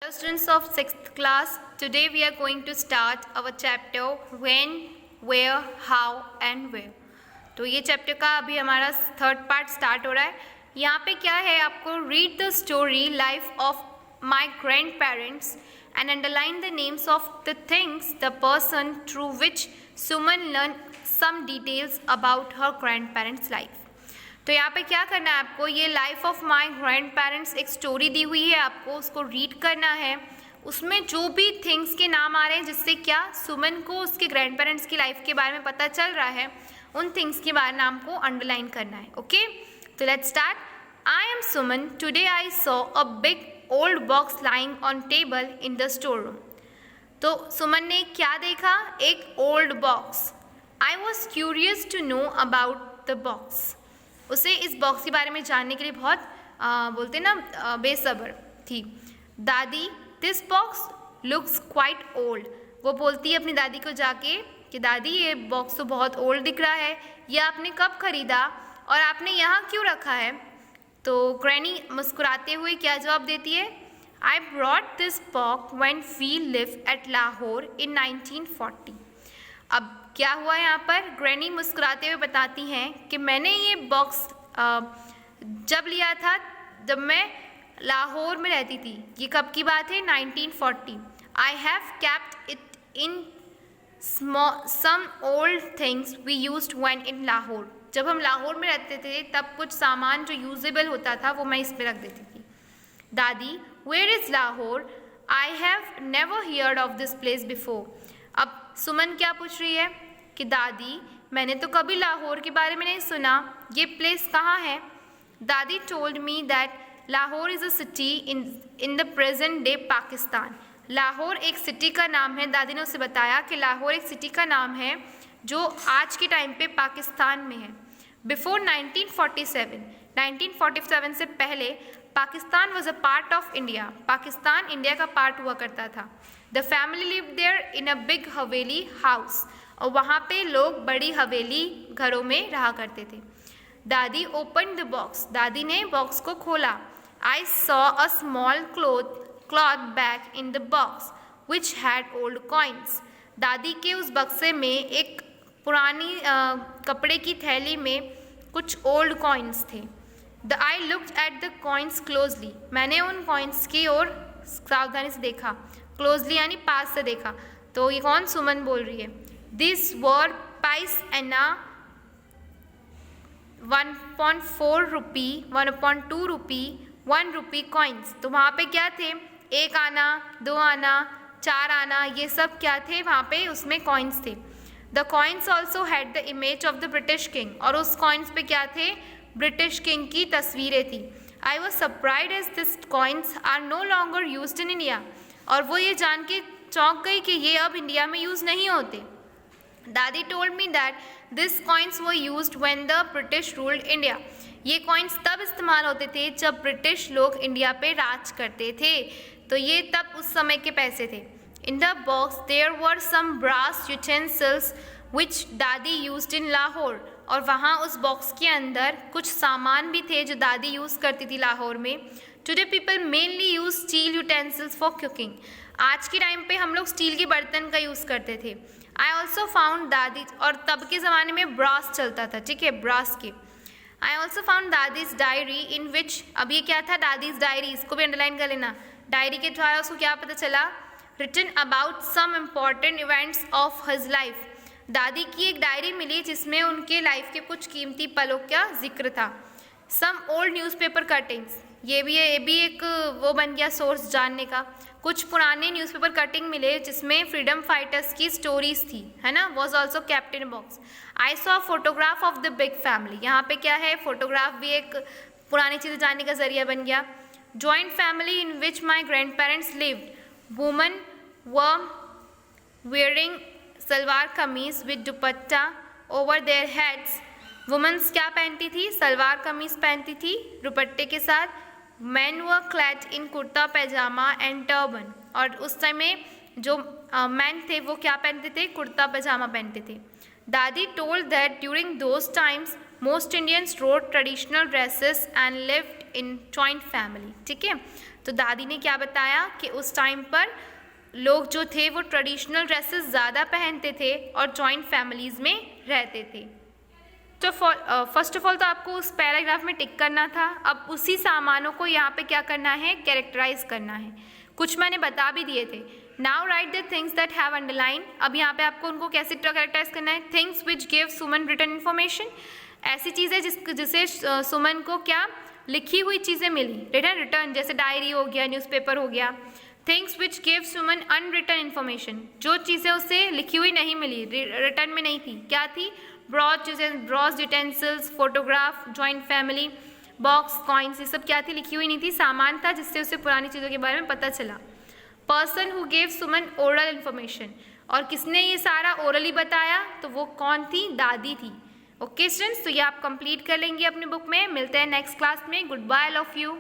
Hello students of 6th class, today we are going to start our chapter when, where, how and where. तो ये chapter का अभी हमारा third part start हो रहा है. यहाँ पे क्या है, आपको read the story life of my grand parents and underline the names of the things the person through which Suman learn some details about her grand parents life. तो यहाँ पे क्या करना है आपको, ये life of my grand parents एक story दी हुई है, आपको उसको रीड करना है. उसमें जो भी थिंग्स के नाम आ रहे हैं जिससे क्या सुमन को उसके ग्रैंड पेरेंट्स की लाइफ के बारे में पता चल रहा है, उन थिंग्स के बारे में आपको अंडरलाइन करना है. ओके, तो let's start. I am Suman. Today I saw a big old box lying on table in the store room. तो सुमन ने क्या देखा? एक old box. I was curious to know about the box. उसे इस बॉक्स के बारे में जानने के लिए बहुत बोलते ना बेसब्र थी. दादी, this box looks quite old. वो बोलती है अपनी दादी को जाके कि दादी ये बॉक्स तो बहुत ओल्ड दिख रहा है, ये आपने कब खरीदा और आपने यहाँ क्यों रखा है? तो ग्रैनी मुस्कुराते हुए क्या जवाब देती है? I brought this box when we live at Lahore in 1940. अब क्या हुआ यहाँ पर? ग्रैनी मुस्कुराते हुए बताती हैं कि मैंने ये बॉक्स जब लिया था जब मैं लाहौर में रहती थी. ये कब की बात है? 1940. I have kept it in some old things we used when in Lahore. जब हम लाहौर में रहते थे तब कुछ सामान जो यूजेबल होता था वो मैं इसमें रख देती थी. दादी, where is Lahore? I have never heard of this place before. अब सुमन क्या पूछ रही है कि दादी, मैंने तो कभी लाहौर के बारे में नहीं सुना, ये प्लेस कहाँ है? दादी told me that Lahore is a city in the present day Pakistan. Lahore एक सिटी का नाम है. दादी ने उसे बताया कि लाहौर एक सिटी का नाम है जो आज के टाइम पे पाकिस्तान में है. बिफोर 1947 से पहले Pakistan was a part of India. Pakistan India का पार्ट हुआ करता था. The family live there in a big haveli house. और वहाँ पे लोग बड़ी हवेली घरों में रहा करते थे. दादी ओपन द बॉक्स. दादी ने बॉक्स को खोला. आई saw a small cloth bag in the box which had old coins. दादी के उस बक्से में एक पुरानी कपड़े की थैली में कुछ ओल्ड कॉइन्स थे. I looked at the coins closely. मैंने उन कॉइन्स की ओर सावधानी से देखा. क्लोजली यानी पास से देखा. तो ये कौन? सुमन बोल रही है. This were pice anna 1.4 rupee, 1.2 rupee, 1 rupee coins. तो वहाँ पे क्या थे? 1 आना, 2 आना, 4 आना, ये सब क्या थे वहाँ पे? उसमें कॉइन्स थे. The coins also had the image of the British king. और उस कॉइन्स पे क्या थे? ब्रिटिश किंग की तस्वीरें थी. I was surprised as this coins are no longer used in India. और वो ये जान के चौंक गई कि ये अब इंडिया में यूज़ नहीं होते. दादी told me that this coins were used when the British ruled India. ये कॉइन्स तब इस्तेमाल होते थे जब ब्रिटिश लोग इंडिया पे राज करते थे. तो ये तब उस समय के पैसे थे. In the box there were some brass utensils which दादी यूज्ड इन लाहौर. और वहाँ उस बॉक्स के अंदर कुछ सामान भी थे जो दादी यूज़ करती थी लाहौर में. Today people mainly use steel utensils for cooking. आज के टाइम पे हम लोग स्टील के बर्तन का यूज़ करते थे. आई ऑल्सो फाउंड दादी, और तब के ज़माने में ब्रास चलता था, ठीक है, ब्रास के. I also found Dadi's diary इन विच. अब ये क्या था? दादीज डायरी. इसको भी अंडरलाइन कर लेना. डायरी के द्वारा उसको क्या पता चला? Written about some important events of his life. दादी की एक डायरी मिली जिसमें उनके लाइफ के कुछ कीमती पलों का जिक्र था. Some old newspaper cuttings. ये भी एक वो बन गया सोर्स जानने का. कुछ पुराने न्यूज़पेपर कटिंग मिले जिसमें फ्रीडम फाइटर्स की स्टोरीज थी, है ना. Was also kept in box. I saw photograph of the big family. यहाँ पे क्या है? फोटोग्राफ भी एक पुरानी चीज़ें जानने का जरिया बन गया. Joint family in which my grand parents lived. Women were wearing salwar kameez with dupatta over their heads. Women's क्या पहनती थी? सलवार कमीज पहनती थी दुपट्टे के साथ. Man were clad in kurta pyjama and turban. और उस समय जो मैन थे वो क्या पहनते थे? कुर्ता पैजामा पहनते थे. दादी told that during those times most Indians road traditional dresses and lived in joint family. ठीक है, तो दादी ने क्या बताया कि उस टाइम पर लोग जो थे वो ट्रेडिशनल ड्रेसेस ज़्यादा पहनते थे और जॉइंट फैमिलीज़ में रहते थे। तो फर्स्ट ऑफ ऑल तो आपको उस पैराग्राफ में टिक करना था। अब उसी सामानों को यहाँ पे क्या करना है, कैरेक्टराइज करना है। कुछ मैंने बता भी दिए थे। Now write the things that have underline. अब यहाँ पे आपको उनको कैसे कैरेक्टराइज करना है, things which give Suman written information, ऐसी चीज़ें जिसे सुमन को क्या लिखी हुई चीज़ें मिली, रिटर्न, जैसे डायरी हो गया, न्यूज़पेपर हो गया। Things which give Suman unwritten information, जो चीज़ें उसे लिखी हुई नहीं मिली, रिटर्न में नहीं थी, क्या थी, Bros utensils, photograph, joint family, box, coins, ये सब क्या थी, लिखी हुई नहीं थी, सामान था जिससे उसे पुरानी चीज़ों के बारे में पता चला। Person who gave Suman oral information, और किसने ये सारा ओरली बताया, तो वो कौन थी, दादी थी। ओके स्टूडेंट्स, तो ये आप कंप्लीट कर लेंगे अपनी बुक में। मिलते हैं नेक्स्ट क्लास में। Goodbye, love you.